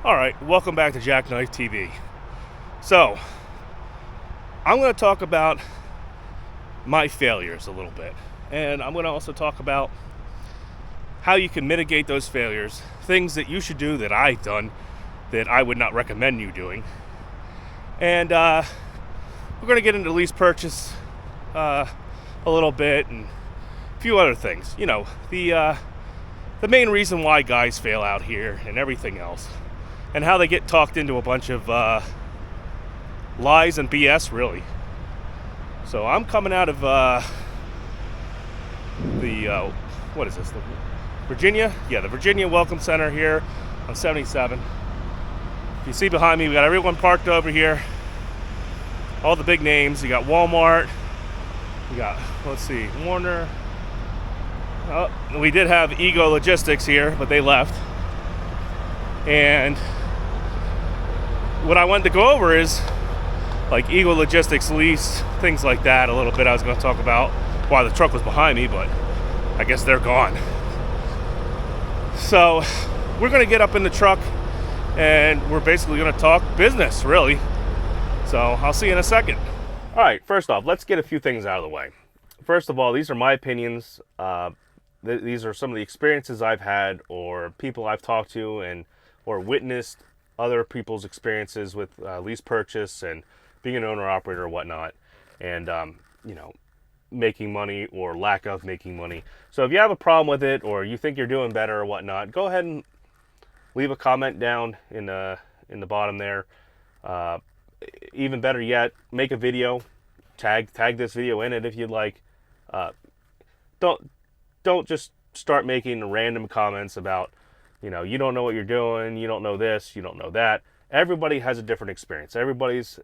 Alright, welcome back to Jackknife TV. So, I'm going to talk about my failures a little bit. And I'm going to also talk about how you can mitigate those failures, things that you should do that I've done that I would not recommend you doing. And we're going to get into lease purchase a little bit and a few other things. You know, the main reason why guys fail out here and everything else. And how they get talked into a bunch of lies and BS, really. So I'm coming out of what is this? The Virginia? Yeah, the Virginia Welcome Center here on 77. You see behind me, we got everyone parked over here. All the big names. You got Walmart. We got, let's see, Warner. Oh, we did have Ego Logistics here, but they left. And what I wanted to go over is like Ego Logistics, lease, things like that a little bit. I was going to talk about why the truck was behind me, but I guess they're gone. So we're going to get up in the truck and we're basically going to talk business, really. So I'll see you in a second. All right, first off, let's get a few things out of the way. First of all, these are my opinions. These are some of the experiences I've had or people I've talked to or witnessed other people's experiences with lease purchase and being an owner-operator or whatnot, and you know, making money or lack of making money. So if you have a problem with it or you think you're doing better or whatnot, go ahead and leave a comment down in the bottom there. Even better yet, make a video, tag this video in it if you'd like. Don't just start making random comments about, you know, you don't know what you're doing, you don't know this, you don't know that. Everybody has a different experience. Everybody's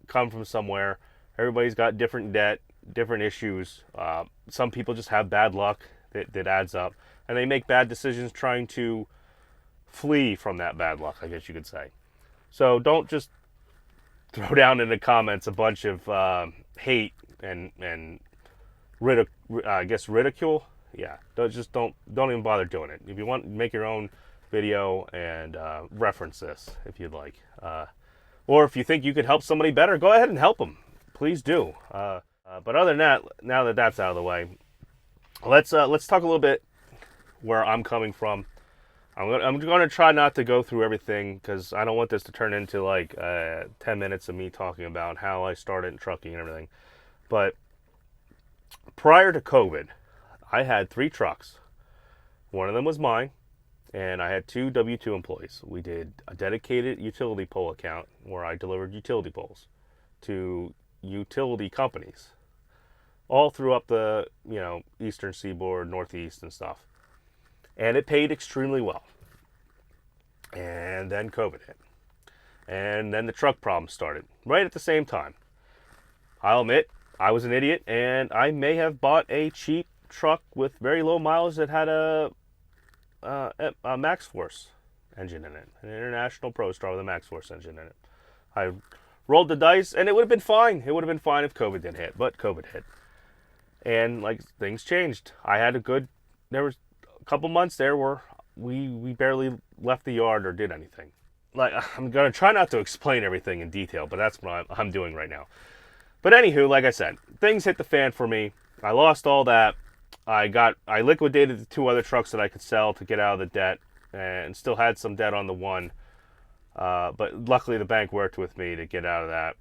come from somewhere. Everybody's got different debt, different issues. Some people just have bad luck that adds up, and they make bad decisions trying to flee from that bad luck, I guess you could say. So don't just throw down in the comments a bunch of hate and ridicule. Yeah, don't even bother doing it. If you want, make your own video and reference this if you'd like. Or if you think you could help somebody better, go ahead and help them. Please do. But other than that, now that that's out of the way, let's talk a little bit where I'm coming from. I'm going to try not to go through everything because I don't want this to turn into like 10 minutes of me talking about how I started in trucking and everything. But prior to COVID, I had 3 trucks. One of them was mine, and I had 2 W-2 employees. We did a dedicated utility pole account where I delivered utility poles to utility companies all through up the, you know, eastern seaboard, northeast and stuff. And it paid extremely well. And then COVID hit. And then the truck problem started right at the same time. I'll admit, I was an idiot, and I may have bought a cheap truck with very low mileage that had a Max Force engine in it, an International Pro Star with a Max Force engine in it. I rolled the dice, and it would have been fine. It would have been fine if COVID didn't hit, but COVID hit, and like things changed. There was a couple months there where we barely left the yard or did anything. Like, I'm gonna try not to explain everything in detail, but that's what I'm doing right now. But anywho, like I said, things hit the fan for me. I lost all that. I liquidated the 2 other trucks that I could sell to get out of the debt, and still had some debt on the one. But luckily the bank worked with me to get out of that.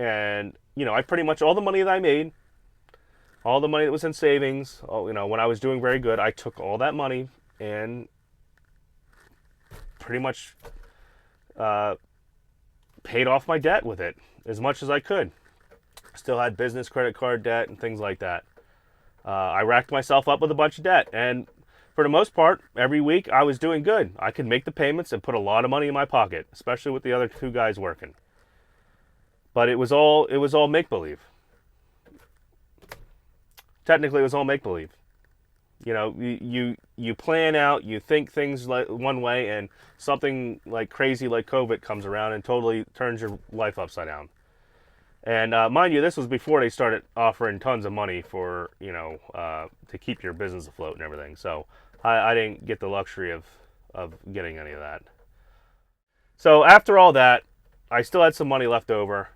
And, you know, I pretty much, all the money that I made, all the money that was in savings, you know, when I was doing very good, I took all that money and pretty much paid off my debt with it as much as I could. Still had business credit card debt and things like that. I racked myself up with a bunch of debt, and for the most part, every week I was doing good. I could make the payments and put a lot of money in my pocket, especially with the other 2 guys working. But it was all make-believe. Technically, it was all make-believe. You know, you plan out, you think things like one way, and something like crazy like COVID comes around and totally turns your life upside down. And mind you, this was before they started offering tons of money for, you know, to keep your business afloat and everything. So I didn't get the luxury of getting any of that. So after all that, I still had some money left over,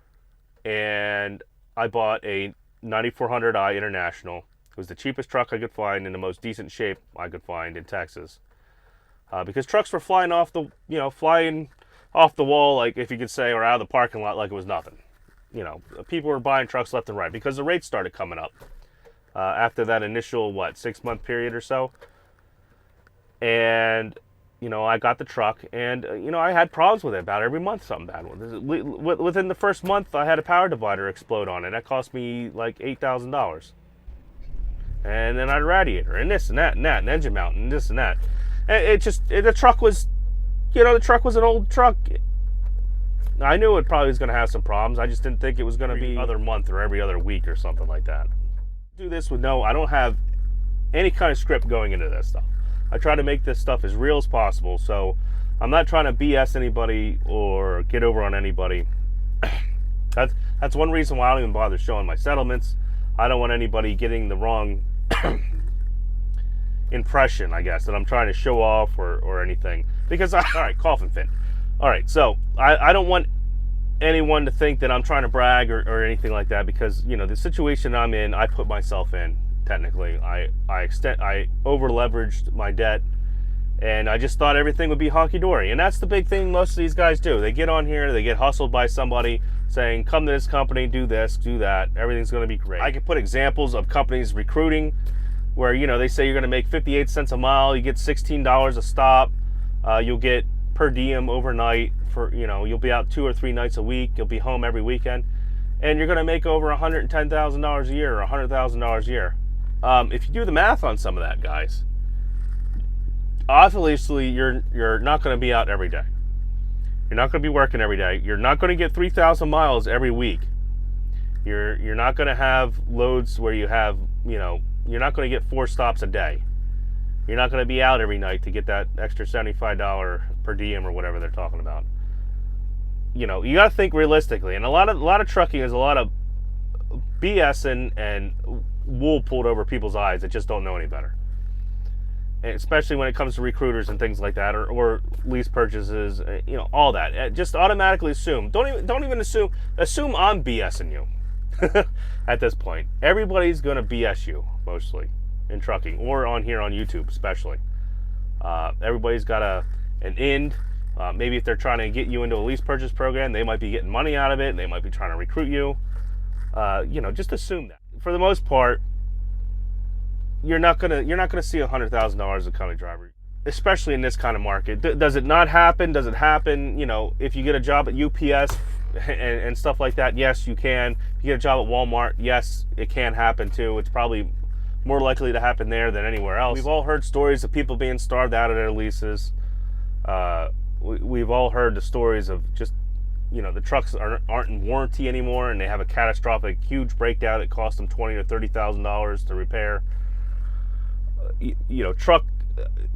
and I bought a 9400i International. It was the cheapest truck I could find in the most decent shape I could find in Texas. Because trucks were flying off the, flying off the wall, like if you could say, or out of the parking lot like it was nothing. People were buying trucks left and right because the rates started coming up after that initial 6-month period or so. And I got the truck, and I had problems with it about every month. Something bad within the first month. I had a power divider explode on it. That cost me like $8,000. And then I had a radiator, and this and that, and engine mount, and this and that. And the truck was, the truck was an old truck. I knew it probably was going to have some problems. I just didn't think it was going to be other month or every other week or something like that. Do this with I don't have any kind of script going into this stuff. I try to make this stuff as real as possible, so I'm not trying to BS anybody or get over on anybody. That's one reason why I don't even bother showing my settlements. I don't want anybody getting the wrong impression, I guess, that I'm trying to show off or anything. Because, all right, coffin fit. All right, so I don't want anyone to think that I'm trying to brag or anything like that, because, the situation I'm in, I put myself in. Technically, I over leveraged my debt, and I just thought everything would be honky-dory. And that's the big thing most of these guys do. They get on here, they get hustled by somebody saying, come to this company, do this, do that, everything's going to be great. I can put examples of companies recruiting where they say you're going to make 58 cents a mile, you get $16 a stop, you'll get per diem overnight for you'll be out 2 or 3 nights a week, you'll be home every weekend, and you're going to make over $110,000 a year or $100,000 a year. If you do the math on some of that, guys, obviously you're not going to be out every day. You're not going to be working every day. You're not going to get 3,000 miles every week. You're not going to have loads where you have, you're not going to get 4 stops a day. You're not going to be out every night to get that extra $75 per diem or whatever they're talking about. You got to think realistically, and a lot of trucking is a lot of BS and wool pulled over people's eyes that just don't know any better. And especially when it comes to recruiters and things like that, or lease purchases, all that. Just automatically assume. Don't even assume. Assume I'm BSing you. At this point, everybody's gonna BS you mostly in trucking, or on here on YouTube especially. Everybody's got an end. Maybe if they're trying to get you into a lease purchase program, they might be getting money out of it, and they might be trying to recruit you. Just assume that. For the most part, you're not gonna see $100,000 a company driver, especially in this kind of market. Does it not happen? Does it happen? If you get a job at UPS and stuff like that, yes, you can. If you get a job at Walmart, yes, it can happen too. It's probably more likely to happen there than anywhere else. We've all heard stories of people being starved out of their leases. We've all heard the stories of just the trucks aren't in warranty anymore, and they have a catastrophic, huge breakdown that costs them $20,000 or $30,000 to repair.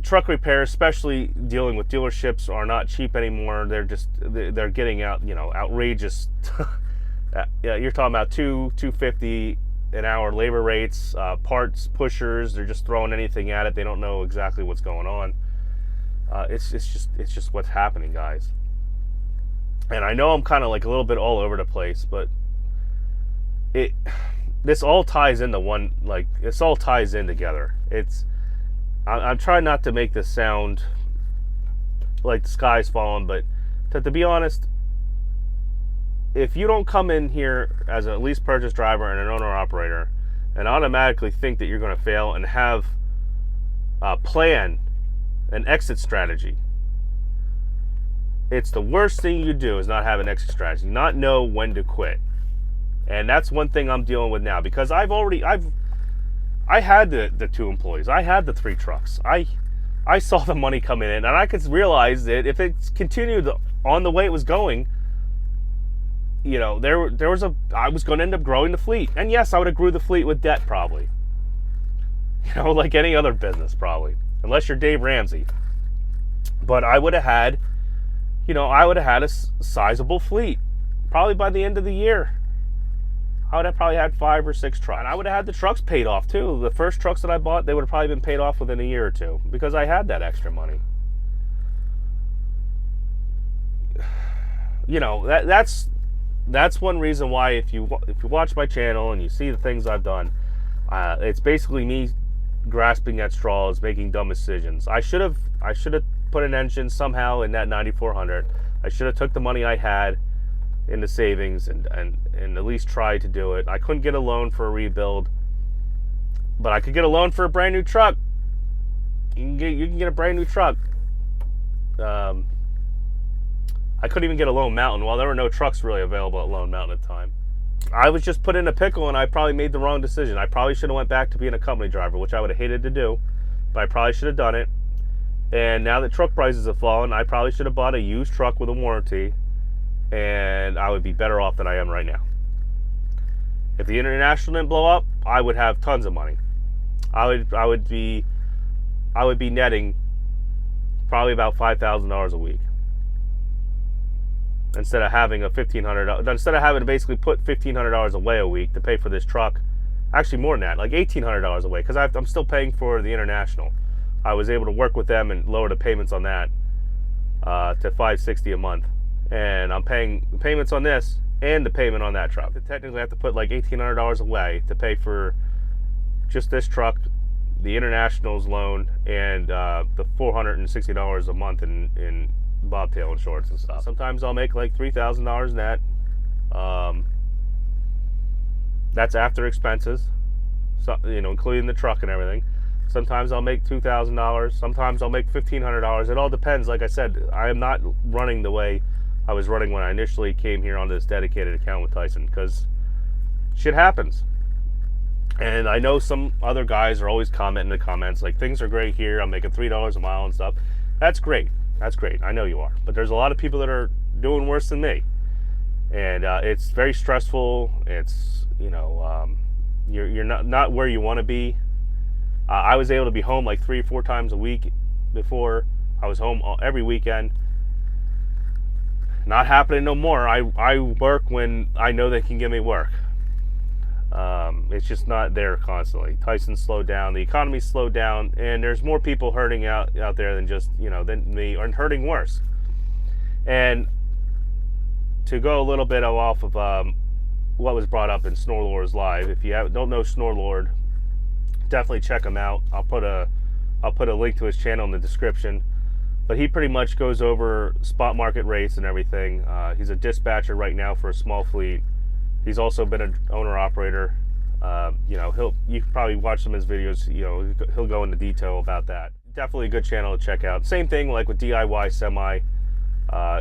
Truck repair, especially dealing with dealerships, are not cheap anymore. They're getting outrageous. You're talking about $250 an hour labor rates, parts pushers. They're just throwing anything at it. They don't know exactly what's going on. It's just what's happening, guys. And I know I'm kind of like a little bit all over the place, but this all ties into one, this all ties in together. I'm trying not to make this sound like the sky's falling, but to be honest, if you don't come in here as a lease purchase driver and an owner operator and automatically think that you're going to fail and have a plan, an exit strategy, it's the worst thing you do is not have an exit strategy, not know when to quit. And that's one thing I'm dealing with now, because I had the 2 employees, I had the 3 trucks, I saw the money coming in, and I could realize that if it continued on the way it was going, I was going to end up growing the fleet. And yes, I would have grew the fleet with debt probably, like any other business probably, unless you're Dave Ramsey. But I would have had a sizable fleet probably by the end of the year. I would have probably had 5 or 6 trucks. And I would have had the trucks paid off too. The first trucks that I bought, they would have probably been paid off within a year or 2 because I had that extra money. you know, that's one reason why if you watch my channel and you see the things I've done, it's basically me grasping at straws, making dumb decisions. I should have put an engine somehow in that 9400. I should have took the money I had into savings and at least tried to do it. I couldn't get a loan for a rebuild, but I could get a loan for a brand new truck. You can get a brand new truck. I couldn't even get a Lone Mountain. Well, there were no trucks really available at Lone Mountain at the time. I was just put in a pickle, and I probably made the wrong decision. I probably should have went back to being a company driver, which I would have hated to do, but I probably should have done it. And now that truck prices have fallen, I probably should have bought a used truck with a warranty, and I would be better off than I am right now. If the International didn't blow up, I would have tons of money. I would be netting probably about $5,000 a week. Instead of having instead of having to basically put $1,500 away a week to pay for this truck, actually more than that, like $1,800 away, because I'm still paying for the International. I was able to work with them and lower the payments on that to $560 a month, and I'm paying payments on this and the payment on that truck. I technically have to put like $1,800 away to pay for just this truck, the International's loan, and the $460 a month in bobtail insurance and stuff. Sometimes I'll make like $3,000 net. That's after expenses, so, you know, including the truck and everything. Sometimes I'll make $2,000. Sometimes I'll make $1,500. It all depends. Like I said, I am not running the way I was running when I initially came here on this dedicated account with Tyson, because shit happens. And I know some other guys are always commenting in the comments like, things are great here, I'm making $3 a mile and stuff. That's great. That's great. I know you are. But there's a lot of people that are doing worse than me. And it's very stressful. It's, you know, you're not where you want to be. I was able to be home like 3 or 4 times a week before. I was home every weekend. Not happening no more. I work when I know they can give me work. It's just not there constantly. Tyson's slowed down, the economy's slowed down, and there's more people hurting out there than just, you know, than me, or hurting worse. And to go a little bit off of what was brought up in Snorlord's live, if you don't know Snorlord, definitely check him out. I'll put a link to his channel in the description. But he pretty much goes over spot market rates and everything. He's a dispatcher right now for a small fleet. He's also been an owner-operator. You know, you can probably watch some of his videos. You know, he'll go into detail about that. Definitely a good channel to check out. Same thing like with DIY Semi.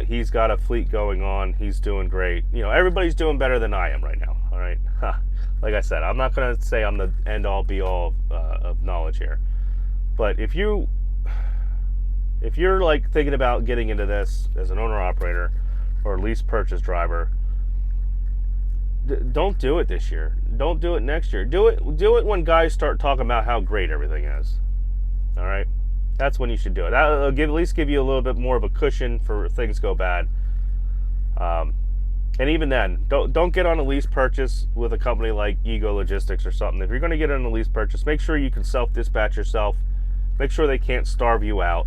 He's got a fleet going on. He's doing great. You know, everybody's doing better than I am right now. All right. Like I said, I'm not going to say I'm the end-all, be-all of knowledge here. But if you're like thinking about getting into this as an owner-operator or lease purchase driver, don't do it this year. Don't do it next year. Do it when guys start talking about how great everything is. All right, that's when you should do it. That'll at least give you a little bit more of a cushion for if things go bad. And even then, don't get on a lease purchase with a company like Ego Logistics or something. If you're going to get on a lease purchase, make sure you can self-dispatch yourself. Make sure they can't starve you out.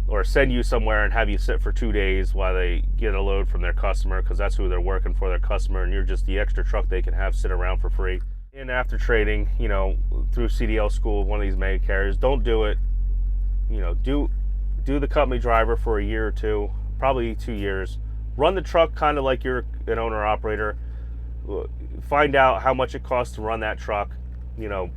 Or send you somewhere and have you sit for 2 days while they get a load from their customer, because that's who they're working for, their customer, and you're just the extra truck they can have sit around for free. And after trading, you know, through CDL school, one of these mega carriers, don't do it. You know, do the company driver for a year or two, probably 2 years. Run the truck kind of like you're an owner operator. Find out how much it costs to run that truck. You know,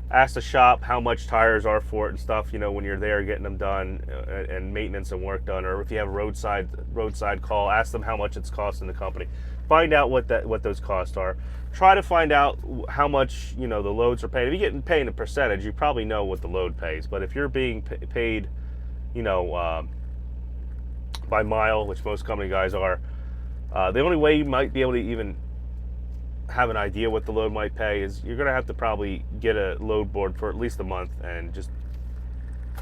ask the shop how much tires are for it and stuff, you know, when you're there getting them done and maintenance and work done. Or if you have a roadside call, ask them how much it's costing the company. Find out what those costs are. Try to find out how much, you know, the loads are paying. If you're getting paid a percentage, you probably know what the load pays. But if you're being paid, you know, by mile, which most company guys are, the only way you might be able to even have an idea what the load might pay is you're going to have to probably get a load board for at least a month and just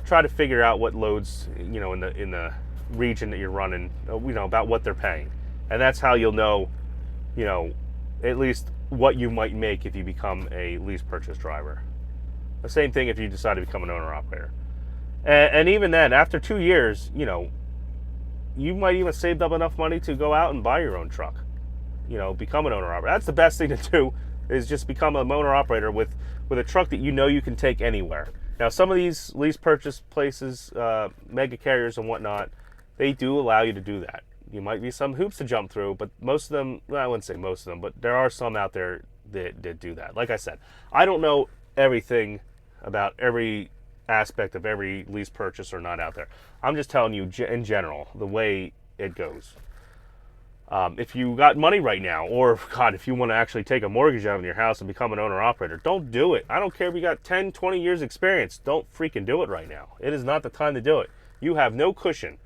try to figure out what loads, you know, in the region that you're running, you know, about what they're paying. And that's how you'll know, you know, at least what you might make if you become a lease purchase driver. The same thing if you decide to become an owner operator. And even then, after 2 years, you know, you might even saved up enough money to go out and buy your own truck. You know, become an owner operator. That's the best thing to do, is just become an owner operator with a truck that you know you can take anywhere. Now, some of these lease purchase places, mega carriers and whatnot, they do allow you to do that. You might be some hoops to jump through, but most of them, well, I wouldn't say most of them, but there are some out there that do that. Like I said, I don't know everything about every aspect of every lease purchase or not out there. I'm just telling you in general the way it goes. If you got money right now, or God, if you want to actually take a mortgage out on your house and become an owner operator, don't do it. I don't care if you got 10, 20 years experience. Don't freaking do it right now. It is not the time to do it. You have no cushion.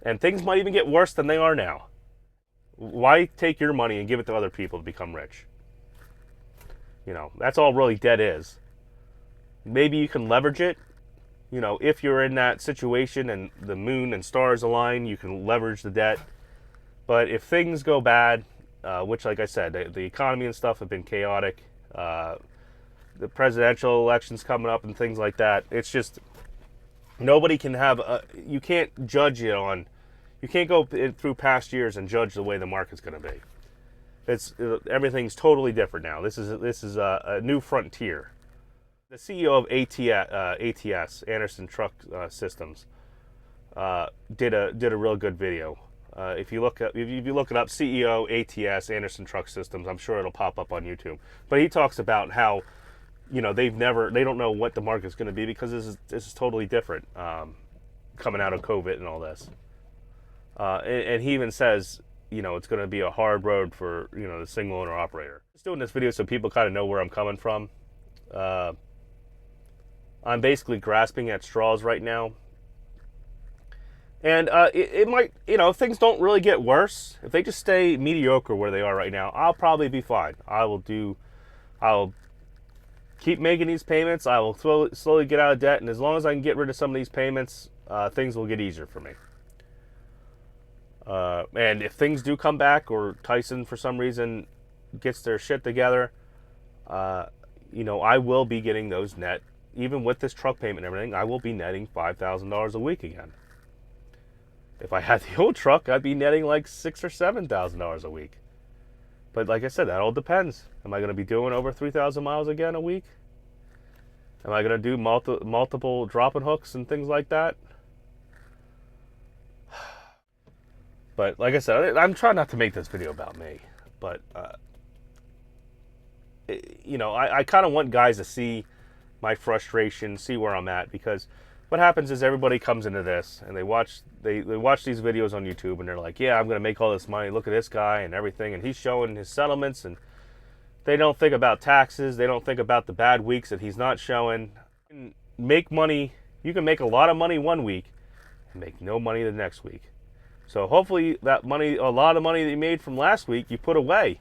And things might even get worse than they are now. Why take your money and give it to other people to become rich? You know, that's all really debt is. Maybe you can leverage it. You know, if you're in that situation and the moon and stars align, you can leverage the debt. But if things go bad, which, like I said, the economy and stuff have been chaotic, the presidential elections coming up and things like that, it's just, nobody can have, you can't judge it on, you can't go through past years and judge the way the market's going to be. It's everything's totally different now. This is a new frontier. The CEO of ATS, Anderson Truck Systems, did a real good video. If you look it up, CEO ATS Anderson Truck Systems, I'm sure it'll pop up on YouTube. But he talks about how, you know, they don't know what the market's going to be, because this is totally different, coming out of COVID and all this. And he even says, you know, it's going to be a hard road for, you know, the single owner operator. Just doing this video so people kind of know where I'm coming from. I'm basically grasping at straws right now. And it might, you know, if things don't really get worse, if they just stay mediocre where they are right now, I'll probably be fine. I'll keep making these payments. I will slowly get out of debt. And as long as I can get rid of some of these payments, things will get easier for me. And if things do come back, or Tyson for some reason gets their shit together, you know, I will be getting those net, even with this truck payment and everything, I will be netting $5,000 a week again. If I had the old truck, I'd be netting like $6,000 or $7,000 a week. But like I said, that all depends. Am I going to be doing over 3,000 miles again a week? Am I going to do multiple dropping hooks and things like that? But like I said, I'm trying not to make this video about me. But, you know, I kind of want guys to see my frustration, see where I'm at, because what happens is everybody comes into this and they watch these videos on YouTube and they're like, yeah, I'm going to make all this money. Look at this guy and everything. And he's showing his settlements, and they don't think about taxes. They don't think about the bad weeks that he's not showing. You can make money. You can make a lot of money one week and make no money the next week. So hopefully that money, a lot of money that you made from last week, you put away.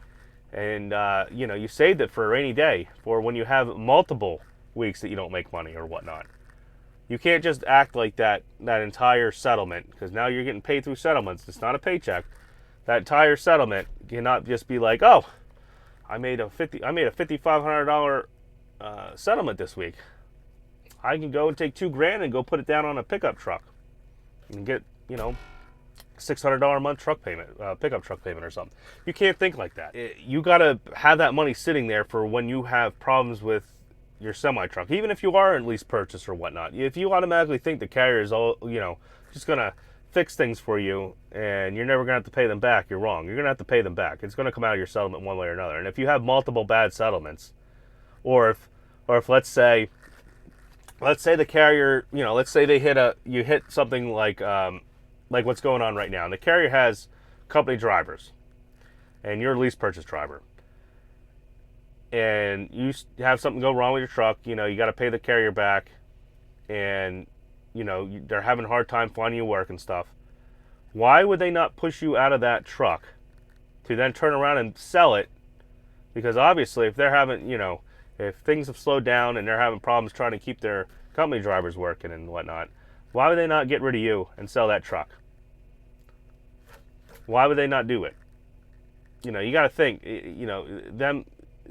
And, you know, you saved it for a rainy day, for when you have multiple weeks that you don't make money or whatnot. You can't just act like that entire settlement, because now you're getting paid through settlements. It's not a paycheck. That entire settlement cannot just be like, oh, I made a $5,500 settlement this week. I can go and take $2,000 and go put it down on a pickup truck and get, you know, $600 a month truck payment, pickup truck payment or something. You can't think like that. You got to have that money sitting there for when you have problems with your semi truck, even if you are in lease purchase or whatnot. If you automatically think the carrier is all, you know, just gonna fix things for you and you're never gonna have to pay them back, you're wrong. You're gonna have to pay them back. It's gonna come out of your settlement one way or another. And if you have multiple bad settlements, or if let's say the carrier, you know, let's say you hit something like what's going on right now, and the carrier has company drivers, and you're a lease purchase driver, and you have something go wrong with your truck, you know, you got to pay the carrier back, and, you know, they're having a hard time finding you work and stuff. Why would they not push you out of that truck to then turn around and sell it? Because obviously, if they're having, you know, if things have slowed down and they're having problems trying to keep their company drivers working and whatnot, why would they not get rid of you and sell that truck? Why would they not do it? You know, you got to think, you know,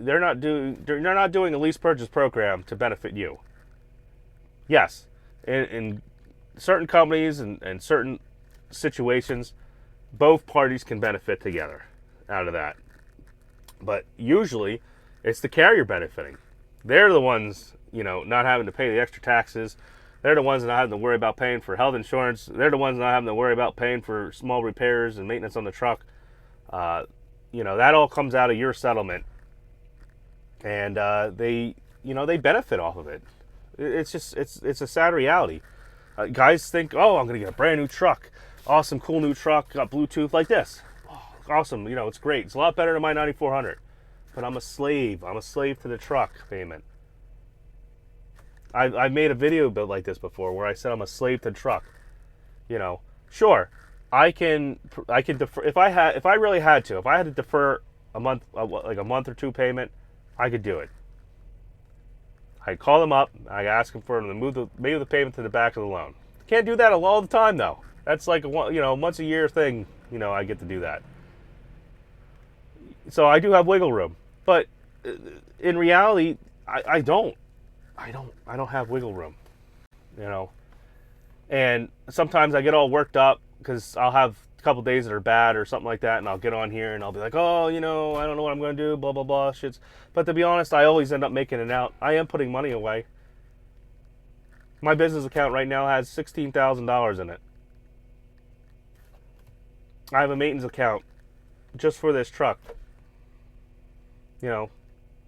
they're not doing a lease purchase program to benefit you. Yes, in certain companies and certain situations, both parties can benefit together out of that. But usually, it's the carrier benefiting. They're the ones, not having to pay the extra taxes. They're the ones not having to worry about paying for health insurance. They're the ones not having to worry about paying for small repairs and maintenance on the truck. That all comes out of your settlement, and they benefit off of it. It's a sad reality. Guys think, oh, I'm gonna get a brand new truck, awesome, cool new truck, got Bluetooth like this, oh, awesome. It's great. It's a lot better than my 9400, but I'm a slave. I'm a slave to the truck payment. I've made a video built like this before where I said I'm a slave to truck. Sure, I can defer if I really had to. If I had to defer a month, like a month or two payment, I could do it. I'd call them up. I'd ask them for them to move the payment to the back of the loan. Can't do that all the time though. That's like a once a year thing. I get to do that. So I do have wiggle room, but in reality, I don't have wiggle room, and sometimes I get all worked up because I'll have a couple days that are bad or something like that, and I'll get on here and I'll be like, oh, I don't know what I'm going to do, blah, blah, blah, shits. But to be honest, I always end up making it out. I am putting money away. My business account right now has $16,000 in it. I have a maintenance account just for this truck.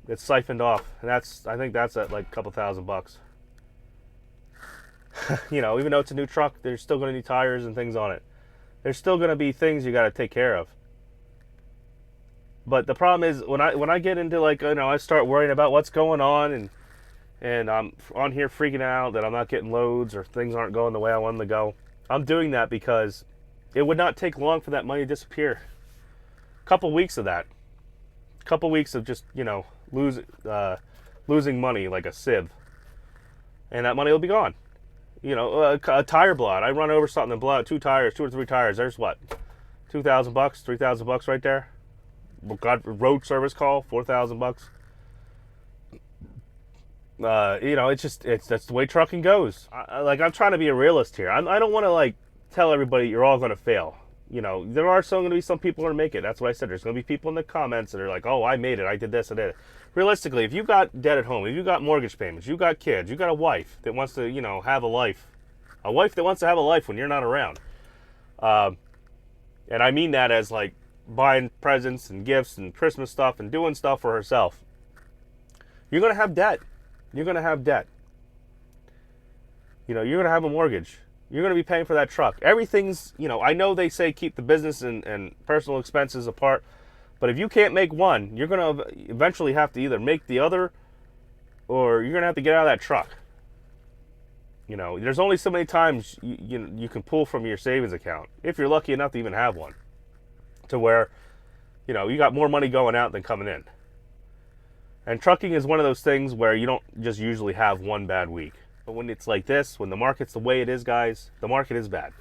It's siphoned off, and I think that's at like a couple $1,000. Even though it's a new truck, there's still going to need tires and things on it. There's still going to be things you got to take care of. But the problem is when I get into I start worrying about what's going on, and I'm on here freaking out that I'm not getting loads or things aren't going the way I want them to go. I'm doing that because it would not take long for that money to disappear. A couple weeks of that. A couple weeks of just losing money like a sieve, and that money will be gone. A tire blowout. I run over something and blow out two or three tires. There's what, $2,000, $3,000 right there. God, road service call, $4,000. That's the way trucking goes. I'm trying to be a realist here. I don't want to tell everybody you're all going to fail. There are going to be some people who make it. That's what I said. There's going to be people in the comments that are like, oh, I made it. I did this. I did it. Realistically, if you got debt at home, if you got mortgage payments, you got kids, you got a wife that wants to, have a life that wants to have a life when you're not around. And I mean that as buying presents and gifts and Christmas stuff and doing stuff for herself. You're going to have debt. You're going to have debt. You're going to have a mortgage. You're going to be paying for that truck. Everything's, I know they say keep the business and personal expenses apart, but if you can't make one, you're going to eventually have to either make the other, or you're going to have to get out of that truck. There's only so many times you can pull from your savings account, if you're lucky enough to even have one, to where, you got more money going out than coming in. And trucking is one of those things where you don't just usually have one bad week. But when it's like this, when the market's the way it is, guys, the market is bad.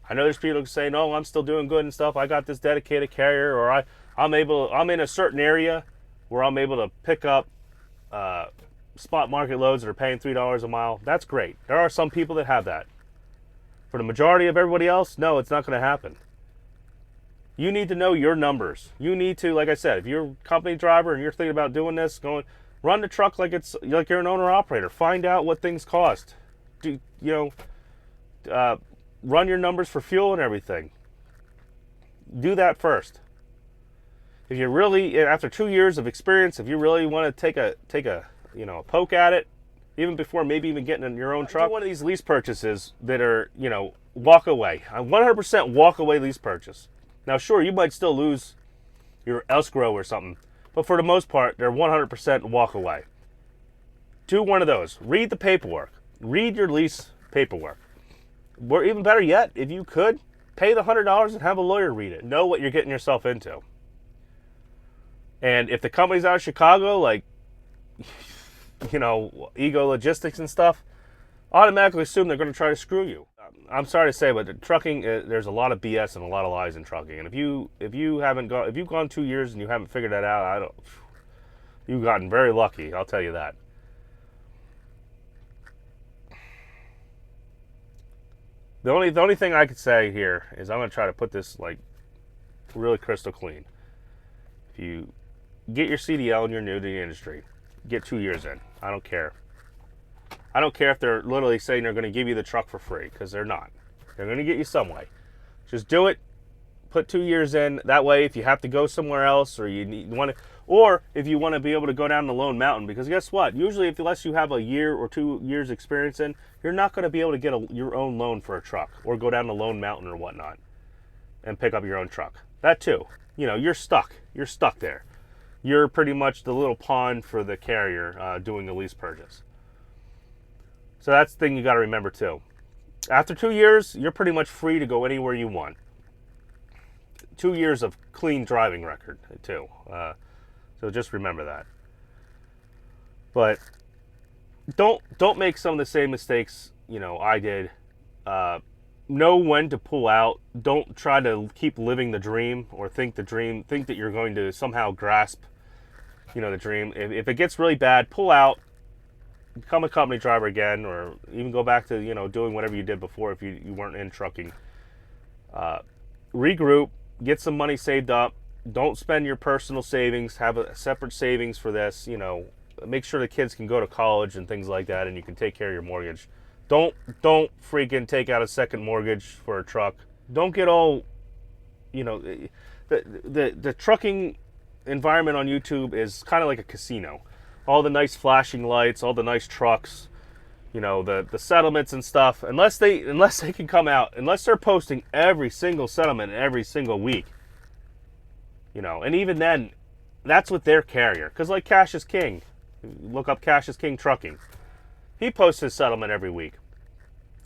I know there's people who say, no, I'm still doing good and stuff. I got this dedicated carrier, or I'm in a certain area where I'm able to pick up spot market loads that are paying $3 a mile. That's great. There are some people that have that. For the majority of everybody else, no, it's not going to happen. You need to know your numbers. You need to, like I said, if you're a company driver and you're thinking about doing this, run the truck like you're an owner operator. Find out what things cost. Run your numbers for fuel and everything. Do that first. If you really, after 2 years of experience, if you really want to take a poke at it, even before maybe even getting in your own truck, do one of these lease purchases that are, walk away. A 100% walk away lease purchase. Now, sure, you might still lose your escrow or something, but for the most part, they're 100% walk away. Do one of those. Read the paperwork. Read your lease paperwork. Or even better yet, if you could, pay the $100 and have a lawyer read it. Know what you're getting yourself into. And if the company's out of Chicago, Ego Logistics and stuff, automatically assume they're going to try to screw you. I'm sorry to say, but trucking, there's a lot of BS and a lot of lies in trucking. And if you've gone 2 years and you haven't figured that out, you've gotten very lucky. I'll tell you that. The only thing I could say here is I'm gonna try to put this like really crystal clean. If you get your CDL and you're new to the industry, get 2 years in. I don't care. I don't care if they're literally saying they're going to give you the truck for free, because they're not. They're going to get you some way. Just do it. Put 2 years in. That way, if you have to go somewhere else, or you want to, or if you want to be able to go down the Lone Mountain, because guess what? Usually, unless you have a year or 2 years experience in, you're not going to be able to get your own loan for a truck, or go down the Lone Mountain or whatnot, and pick up your own truck. That too. You're stuck. You're stuck there. You're pretty much the little pawn for the carrier doing a lease purchase. So that's the thing you got to remember too. After 2 years, you're pretty much free to go anywhere you want. 2 years of clean driving record too. So just remember that. But don't make some of the same mistakes I did. Know when to pull out. Don't try to keep living the dream, or think that you're going to somehow grasp the dream. If it gets really bad, pull out. Become a company driver again, or even go back to doing whatever you did before if you weren't in trucking. Regroup, get some money saved up. Don't spend your personal savings. Have a separate savings for this. Make sure the kids can go to college and things like that, and you can take care of your mortgage. Don't freaking take out a second mortgage for a truck. Don't get all the trucking environment on YouTube is kind of like a casino. All the nice flashing lights, all the nice trucks, the settlements and stuff. Unless they can come out, unless they're posting every single settlement every single week, and even then, that's with their carrier. Because like Cash is King, look up Cash is King Trucking. He posts his settlement every week.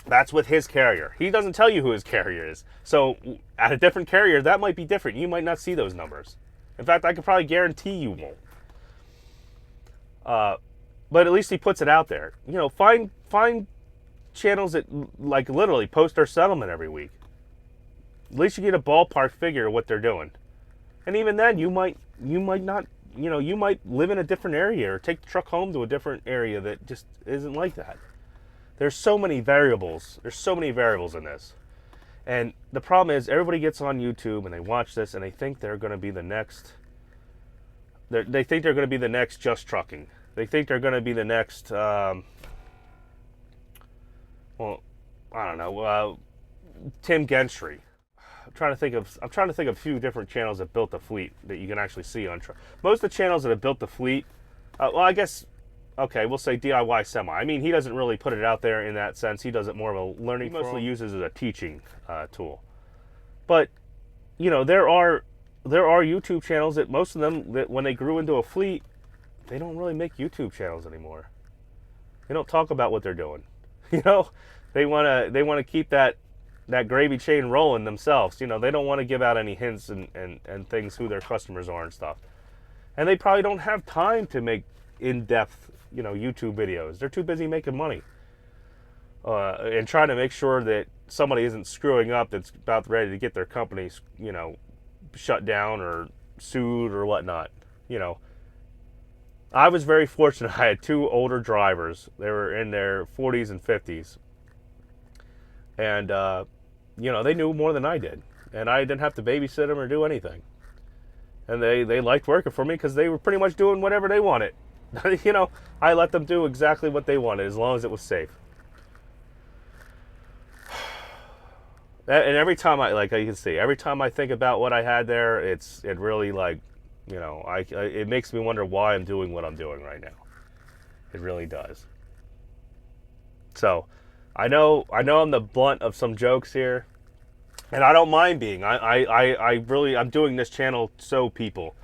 That's with his carrier. He doesn't tell you who his carrier is. So at a different carrier, that might be different. You might not see those numbers. In fact, I could probably guarantee you won't. But at least he puts it out there. Find channels that like literally post their settlement every week. At least you get a ballpark figure of what they're doing. And even then, you might not, you might live in a different area or take the truck home to a different area that just isn't like that. There's so many variables. There's so many variables in this. And the problem is everybody gets on YouTube and they watch this and they think they're going to be the next. They think they're going to be the next Just Trucking. They think they're going to be the next, well, I don't know, Tim Gentry. I'm trying to think of a few different channels that built the fleet that you can actually see on truck. Most of the channels that have built the fleet, well, I guess, okay, we'll say DIY Semi. I mean, he doesn't really put it out there in that sense. He does it more of a learning. He mostly uses it as a teaching tool. But there are YouTube channels that most of them, that when they grew into a fleet, they don't really make YouTube channels anymore. They don't talk about what they're doing. They want to keep that gravy chain rolling themselves. They don't want to give out any hints and things who their customers are and stuff. And they probably don't have time to make in-depth, YouTube videos. They're too busy making money. And trying to make sure that somebody isn't screwing up that's about ready to get their company, shut down or sued or whatnot. I was very fortunate. I had two older drivers. They were in their 40s and 50s. And, they knew more than I did. And I didn't have to babysit them or do anything. And they liked working for me because they were pretty much doing whatever they wanted. I let them do exactly what they wanted as long as it was safe. And every time every time I think about what I had there, it really it makes me wonder why I'm doing what I'm doing right now. It really does. So, I know I'm the blunt of some jokes here, and I don't mind being. I'm doing this channel so people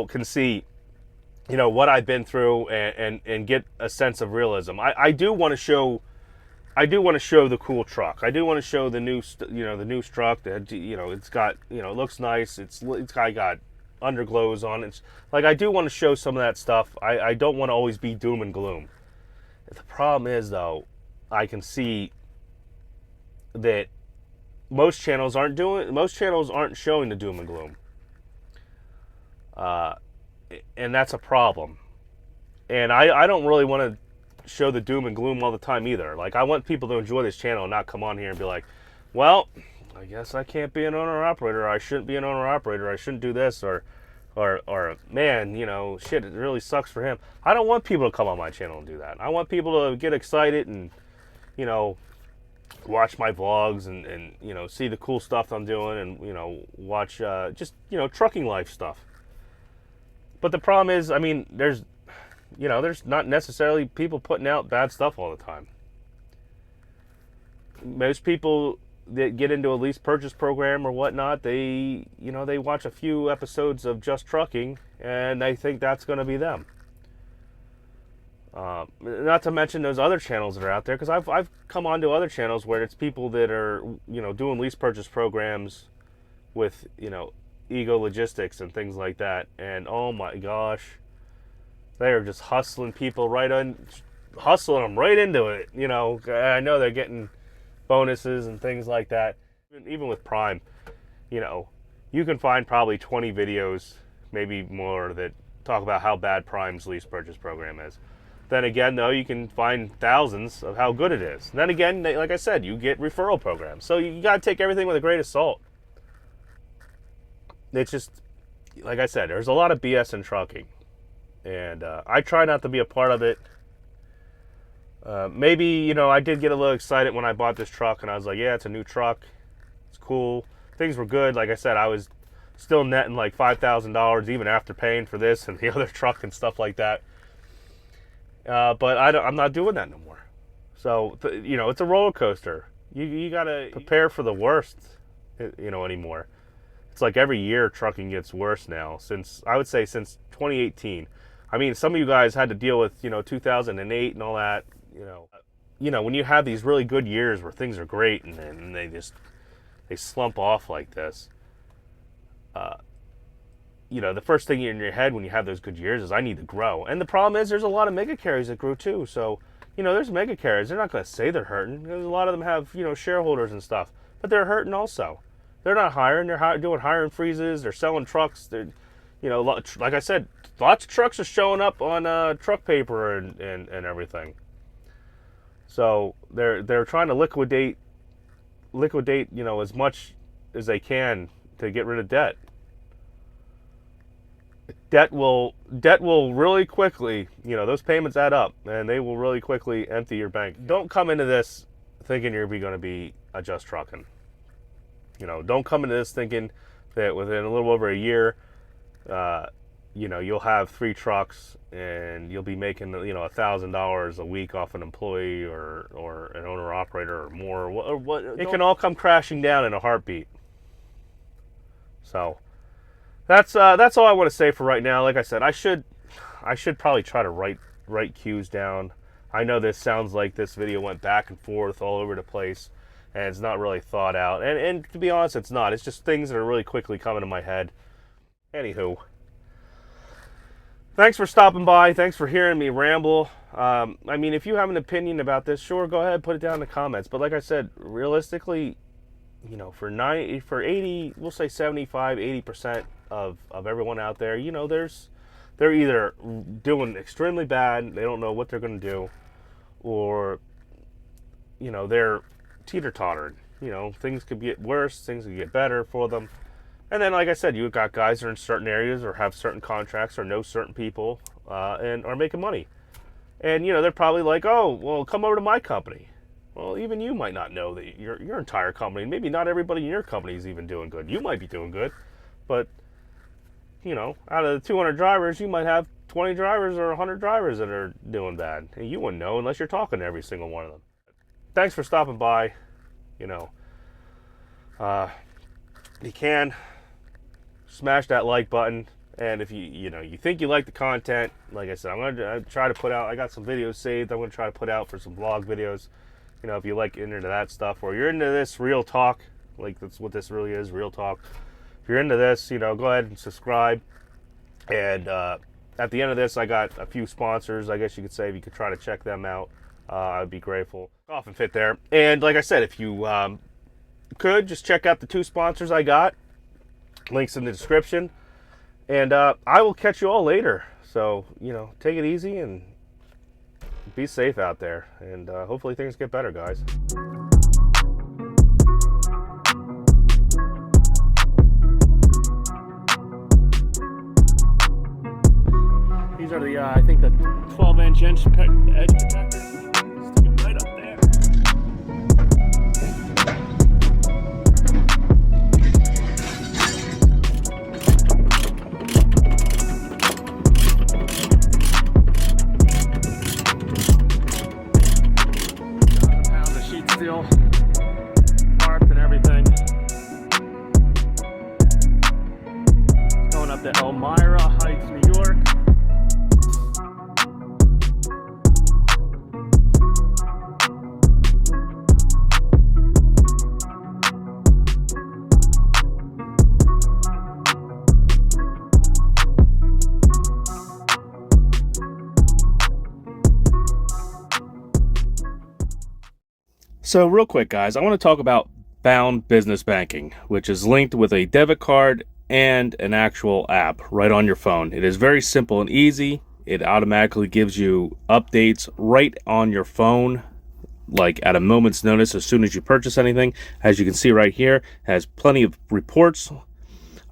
can see, what I've been through and get a sense of realism. I do want to show the cool truck. I do want to show the new truck that it's got it looks nice. It's got underglows on it. I do want to show some of that stuff. I don't want to always be doom and gloom. The problem is though, I can see that most channels aren't showing the doom and gloom. And that's a problem. And I don't really want to show the doom and gloom all the time either. Like, I want people to enjoy this channel and not come on here and be like, well, I guess I can't be an owner-operator, or I shouldn't be an owner-operator, I shouldn't do this, or man, you know, shit, it really sucks for him. I don't want people to come on my channel and do that. I want people to get excited and, you know, watch my vlogs and you know, see the cool stuff I'm doing, and, you know, watch just, you know, trucking life stuff. But the problem is, I mean, there's not necessarily people putting out bad stuff all the time. Most people that get into a lease purchase program or whatnot, they watch a few episodes of Just Trucking and they think that's going to be them. Not to mention those other channels that are out there, because I've come onto other channels where it's people that are, you know, doing lease purchase programs with, you know, Ego Logistics and things like that, and oh my gosh, they are just hustling people hustling them right into it. You know, I know they're getting bonuses and things like that. Even with Prime, you know, you can find probably 20 videos, maybe more, that talk about how bad Prime's lease purchase program is. Then again, though, you can find thousands of how good it is. Then again, like I said, you get referral programs. So you got to take everything with a grain of salt. It's just, like I said, there's a lot of BS in trucking. And I try not to be a part of it. Maybe, you know, I did get a little excited when I bought this truck, and I was like, yeah, it's a new truck. It's cool. Things were good. Like I said, I was still netting like $5,000 even after paying for this and the other truck and stuff like that. But I'm not doing that no more. So, you know, it's a roller coaster. You got to prepare for the worst, you know, anymore. It's like every year trucking gets worse now, I would say since 2018. I mean, some of you guys had to deal with, you know, 2008 and all that, you know, when you have these really good years where things are great and then they slump off like this. You know, the first thing in your head when you have those good years is, I need to grow. And the problem is, there's a lot of mega carriers that grew too. So, you know, there's mega carriers. They're not going to say they're hurting. There's a lot of them have, you know, shareholders and stuff, but they're hurting also. They're not hiring. They're doing hiring freezes. They're selling trucks. They're, you know, like I said, lots of trucks are showing up on truck paper and everything. So they're trying to liquidate, you know, as much as they can to get rid of debt. Debt will really quickly, you know, those payments add up, and they will really quickly empty your bank. Don't come into this thinking you're going to be a Just Trucking. You know, don't come into this thinking that within a little over a year, you know, you'll have 3 trucks and you'll be making, you know, $1,000 a week off an employee or an owner operator or more. Or what it can all come crashing down in a heartbeat. So that's all I want to say for right now. Like I said, I should probably try to write cues down. I know this sounds like this video went back and forth all over the place, and it's not really thought out. And to be honest, it's not. It's just things that are really quickly coming to my head. Anywho, thanks for stopping by. Thanks for hearing me ramble. I mean, if you have an opinion about this, sure, go ahead, put it down in the comments. But like I said, realistically, you know, for 80, we'll say 75, 80% of everyone out there, you know, they're either doing extremely bad, they don't know what they're going to do, or, you know, they're teeter-tottering. You know, things could get worse, things could get better for them. And then, like I said, you've got guys that are in certain areas or have certain contracts or know certain people and are making money. And, you know, they're probably like, oh, well, come over to my company. Well, even you might not know that your entire company, maybe not everybody in your company is even doing good. You might be doing good, but, you know, out of the 200 drivers, you might have 20 drivers or 100 drivers that are doing bad. And you wouldn't know unless you're talking to every single one of them. Thanks for stopping by. You know, you can smash that like button. And if you think you like the content, like I said, I'm going to try to put out, I got some videos saved I'm going to try to put out for some vlog videos. You know, if you like into that stuff, or you're into this real talk, like that's what this really is, real talk. If you're into this, you know, go ahead and subscribe. And at the end of this, I got a few sponsors, I guess you could say. If you could try to check them out, I'd be grateful. Off and fit there. And like I said, if you could, just check out the 2 sponsors I got. Links in the description. And I will catch you all later. So, you know, take it easy and be be safe out there, and hopefully things get better, guys. These are the, I think the 12-inch edge protectors. Stick it right up there. Pounds of sheet steel, tarp and everything. Going up to Elmira Heights, New York. So real quick, guys, I want to talk about Found Business Banking, which is linked with a debit card and an actual app right on your phone. It is very simple and easy. It automatically gives you updates right on your phone, like at a moment's notice as soon as you purchase anything. As you can see right here, it has plenty of reports.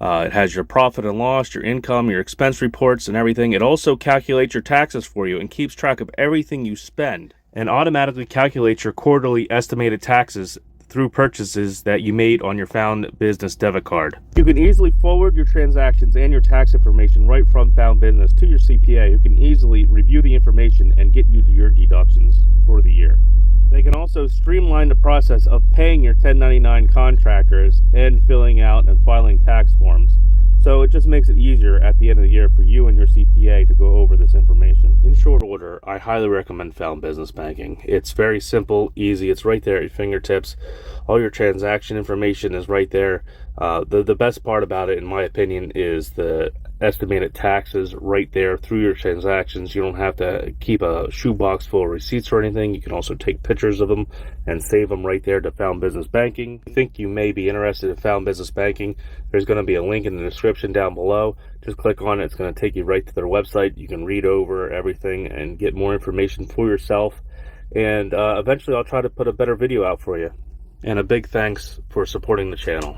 It has your profit and loss, your income, your expense reports, and everything. It also calculates your taxes for you and keeps track of everything you spend, and automatically calculates your quarterly estimated taxes through purchases that you made on your Found Business debit card. You can easily forward your transactions and your tax information right from Found Business to your CPA, who can easily review the information and get you to your deductions for the year. They can also streamline the process of paying your 1099 contractors and filling out and filing tax forms. So it just makes it easier at the end of the year for you and your CPA to go over this information. In short order, I highly recommend Found Business Banking. It's very simple, easy. It's right there at your fingertips. All your transaction information is right there. The best part about it, in my opinion, is the estimated taxes right there through your transactions. You don't have to keep a shoebox full of receipts or anything. You can also take pictures of them and save them right there to Found Business Banking. If you think you may be interested in Found Business Banking, there's going to be a link in the description down below. Just click on it. It's going to take you right to their website. You can read over everything and get more information for yourself. And eventually I'll try to put a better video out for you. And a big thanks for supporting the channel.